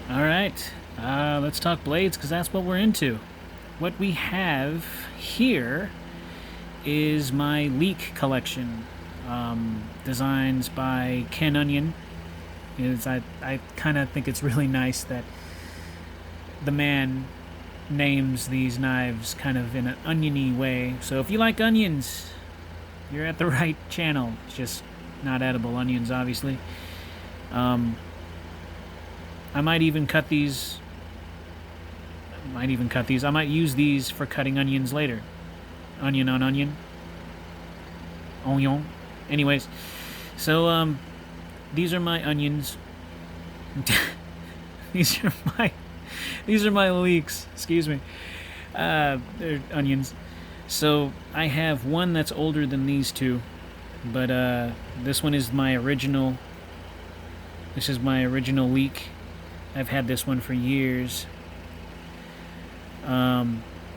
All right, let's talk blades because that's what we're into. What we have here is my leek collection. Designs by Ken Onion. I kind of think it's really nice that the man names these knives kind of in an oniony way. So if you like onions, you're at the right channel. It's just not edible onions, obviously. Um, I might even cut these. I might use these for cutting onions later. Onion on onion. Onion. Anyways, so these are my onions. these are my these are my leeks. Excuse me. They're onions. So I have one that's older than these two, but this one is my original. This is my original leek. I've had this one for years.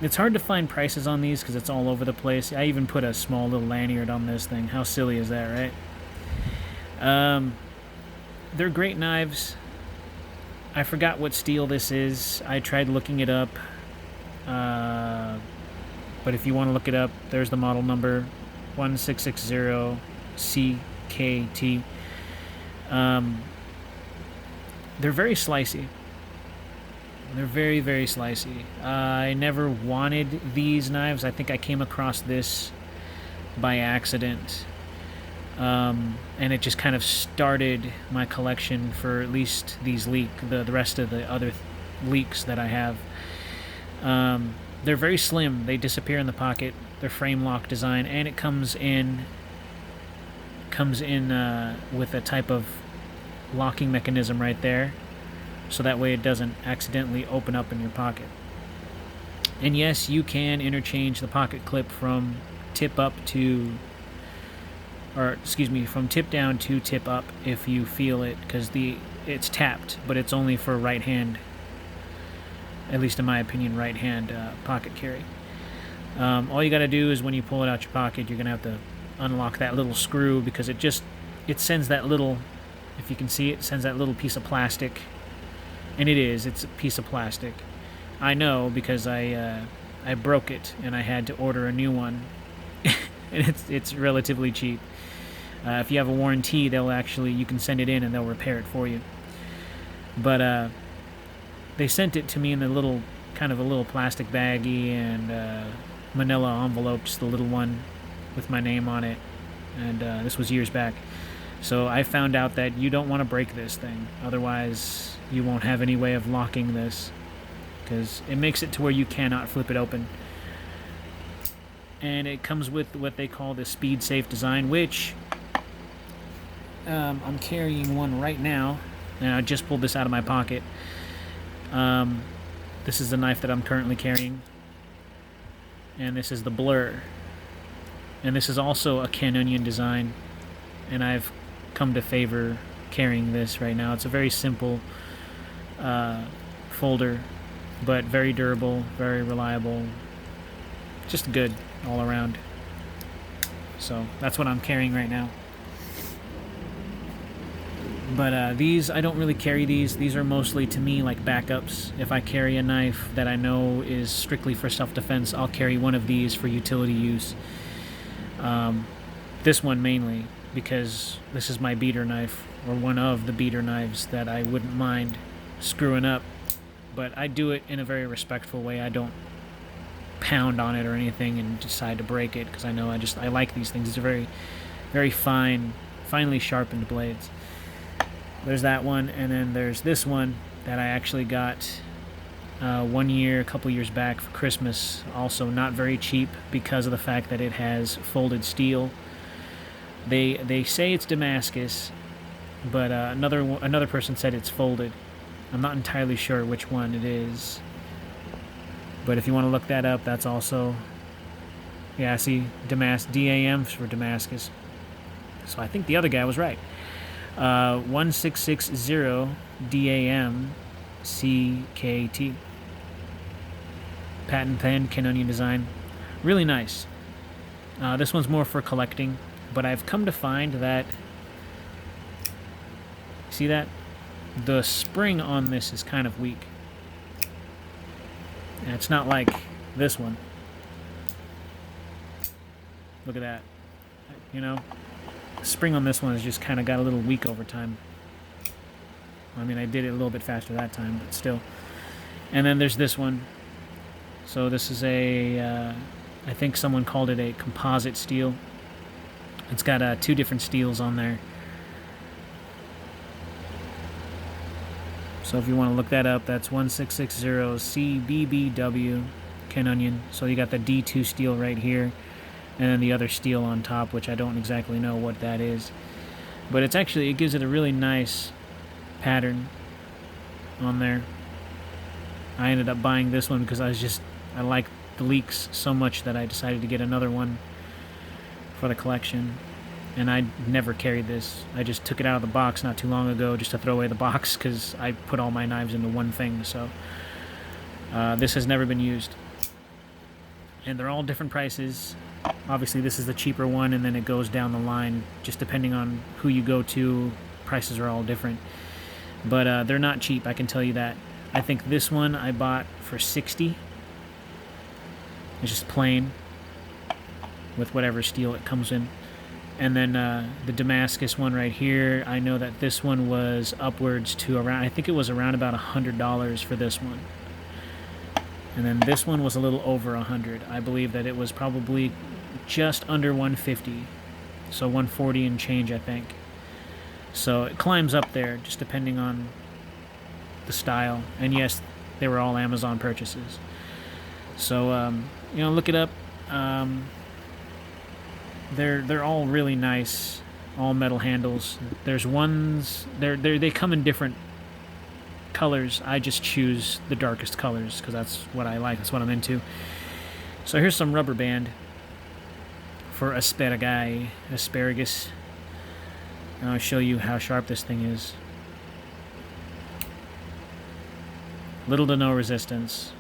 It's hard to find prices on these because it's all over the place. I even put a small little lanyard on this thing. How silly is that, right? They're great knives. I forgot what steel this is. I tried looking it up. But if you want to look it up, there's the model number 1660CKT. They're very slicey. They're very, very slicey. I never wanted these knives. I think I came across this by accident. And it just kind of started my collection for at least these leek, the rest of the other leeks that I have. They're very slim. They disappear in the pocket. They're frame lock design, and it comes in with a type of locking mechanism right there, so that way it doesn't accidentally open up in your pocket. And yes, you can interchange the pocket clip from tip up to, or excuse me, from tip down to tip up if you feel it, because it's tapped, but it's only for right hand, at least in my opinion, right hand pocket carry. All you got to do is when you pull it out your pocket, you're gonna have to unlock that little screw, because it sends that little, if you can see it, sends that little piece of plastic. And it's a piece of plastic. I know because I broke it and I had to order a new one. And it's relatively cheap. If you have a warranty, you can send it in and they'll repair it for you. But they sent it to me in a little plastic baggie and manila envelope, just a little one with my name on it. And this was years back. So I found out that you don't want to break this thing, otherwise you won't have any way of locking this, because it makes it to where you cannot flip it open. And it comes with what they call the speed safe design, which I'm carrying one right now, and I just pulled this out of my pocket. This is the knife that I'm currently carrying, and this is the Blur, and this is also a Ken Onion design, and I've come to favor carrying this right now. It's a very simple folder, but very durable, very reliable, just good all around. So that's what I'm carrying right now. But these, I don't really carry these. These are mostly, to me, like backups. If I carry a knife that I know is strictly for self-defense, I'll carry one of these for utility use. This one mainly, because this is my beater knife, or one of the beater knives that I wouldn't mind screwing up. But I do it in a very respectful way. I don't pound on it or anything and decide to break it, because I know I like these things. These are very, very finely sharpened blades. There's that one, and then there's this one that I actually got a couple years back for Christmas. Also not very cheap because of the fact that it has folded steel. They say it's Damascus, but another person said it's folded. I'm not entirely sure which one it is. But if you want to look that up, that's also, yeah, see, DAM for Damascus. So I think the other guy was right. 1660 DAM CKT. Patent pen, Ken Onion design. Really nice. This one's more for collecting, but I've come to find that, see that? The spring on this is kind of weak. And it's not like this one. Look at that. You know, the spring on this one has just kind of got a little weak over time. I mean, I did it a little bit faster that time, but still. And then there's this one. So this is a, I think someone called it a composite steel. It's got 2 different steels on there. So if you want to look that up, that's 1660 CBBW Ken Onion. So you got the D2 steel right here, and then the other steel on top, which I don't exactly know what that is. But it's actually, it gives it a really nice pattern on there. I ended up buying this one because I like the leeks so much that I decided to get another one for the collection. And I never carried this. I just took it out of the box not too long ago just to throw away the box because I put all my knives into one thing. So this has never been used. And they're all different prices. Obviously this is the cheaper one, and then it goes down the line just depending on who you go to. Prices are all different. But they're not cheap, I can tell you that. I think this one I bought for $60. It's just plain with whatever steel it comes in. And then the Damascus one right here, I know that this one was upwards to around, I think it was around about $100 for this one. And then this one was a little over $100. I believe that it was probably just under $150. So $140 and change, I think. So it climbs up there just depending on the style. And yes, they were all Amazon purchases. So, you know, look it up. They're all really nice, all metal handles. There's ones, they come in different colors. I just choose the darkest colors because that's what I like, that's what I'm into. So here's some rubber band for asparagus. And I'll show you how sharp this thing is. Little to no resistance.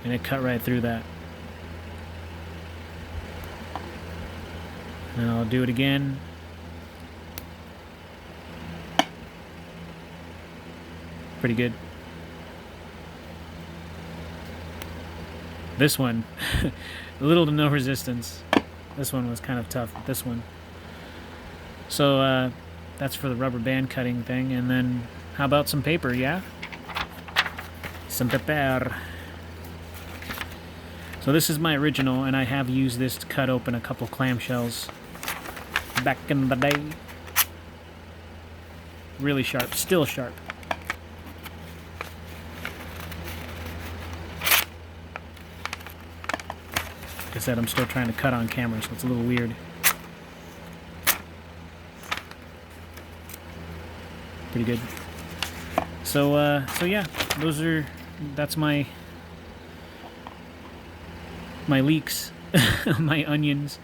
And it cut right through that. And I'll do it again. Pretty good. This one, little to no resistance. This one was kind of tough, but this one. So that's for the rubber band cutting thing. And then how about some paper, yeah? Some paper. So this is my original, and I have used this to cut open a couple clamshells back in the day. Really sharp, still sharp. Like I said, I'm still trying to cut on camera, so it's a little weird. Pretty good. So yeah, that's my leeks, my onions.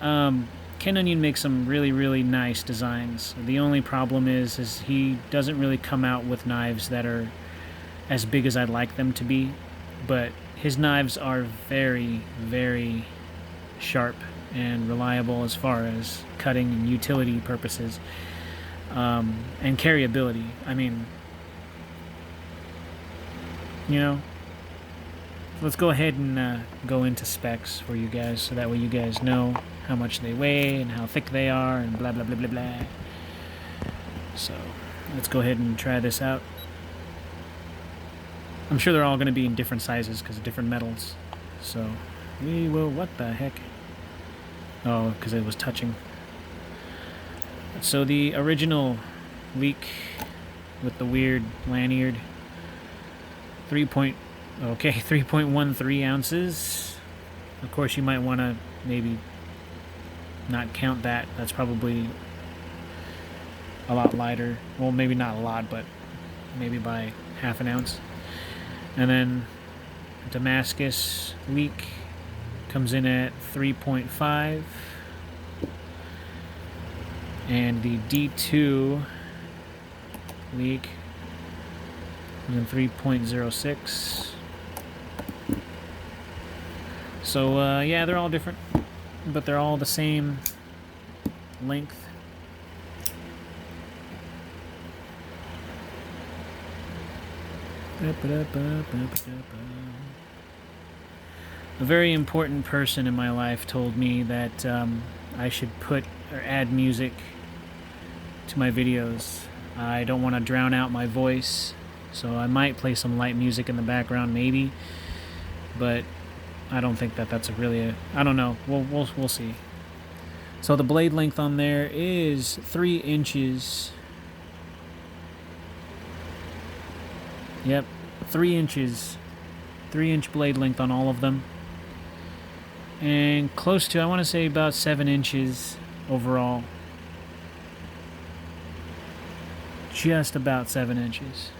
Ken Onion makes some really, really nice designs. The only problem is he doesn't really come out with knives that are as big as I'd like them to be, but his knives are very, very sharp and reliable as far as cutting and utility purposes, and carryability. I mean, you know, let's go ahead and go into specs for you guys, so that way you guys know how much they weigh and how thick they are and blah blah blah blah blah. So let's go ahead and try this out. I'm sure they're all going to be in different sizes because of different metals. So we will, what the heck? Oh, because it was touching. So the original leek with the weird lanyard, 3.13 ounces. Of course, you might want to maybe not count that. That's probably a lot lighter. Well, maybe not a lot, but maybe by half an ounce. And then Damascus leek comes in at 3.5. And the D2 leek comes in 3.06. So yeah, they're all different, but they're all the same length. A very important person in my life told me that I should put or add music to my videos. I don't want to drown out my voice, so I might play some light music in the background, maybe. But I don't think that that's I don't know. We'll see. So the blade length on there is 3 inches. Yep, 3 inches. 3-inch blade length on all of them. And close to, I want to say about 7 inches overall. Just about 7 inches.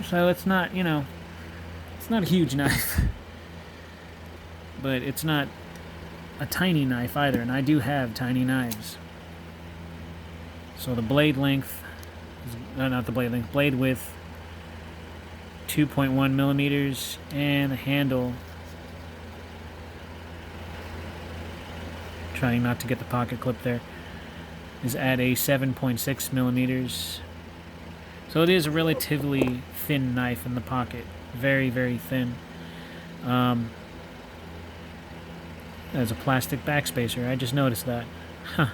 So it's not, it's not a huge knife. But it's not a tiny knife either, and I do have tiny knives. So the blade length, not the blade length, blade width, 2.1 millimeters, and the handle, trying not to get the pocket clip there, is at a 7.6 millimeters. So it is a relatively thin knife in the pocket, very, very thin. There's a plastic backspacer. I just noticed that. Huh.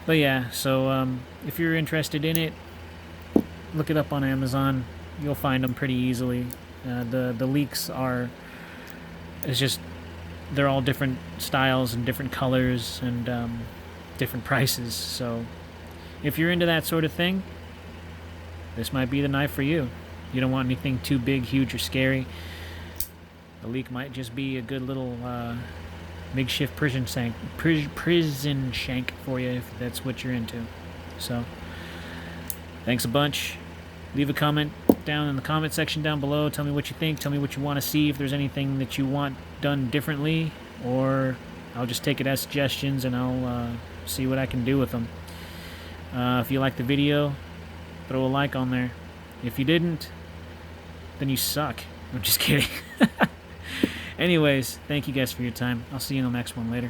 But yeah, so if you're interested in it, look it up on Amazon. You'll find them pretty easily. The leeks are, they're all different styles and different colors and different prices. So if you're into that sort of thing, this might be the knife for you. You don't want anything too big, huge, or scary. The leek might just be a good little makeshift prison shank for you if that's what you're into. So, thanks a bunch. Leave a comment down in the comment section down below. Tell me what you think. Tell me what you want to see. If there's anything that you want done differently, or I'll just take it as suggestions and I'll see what I can do with them. If you liked the video, throw a like on there. If you didn't, then you suck. I'm just kidding. Anyways, thank you guys for your time. I'll see you in the next one later.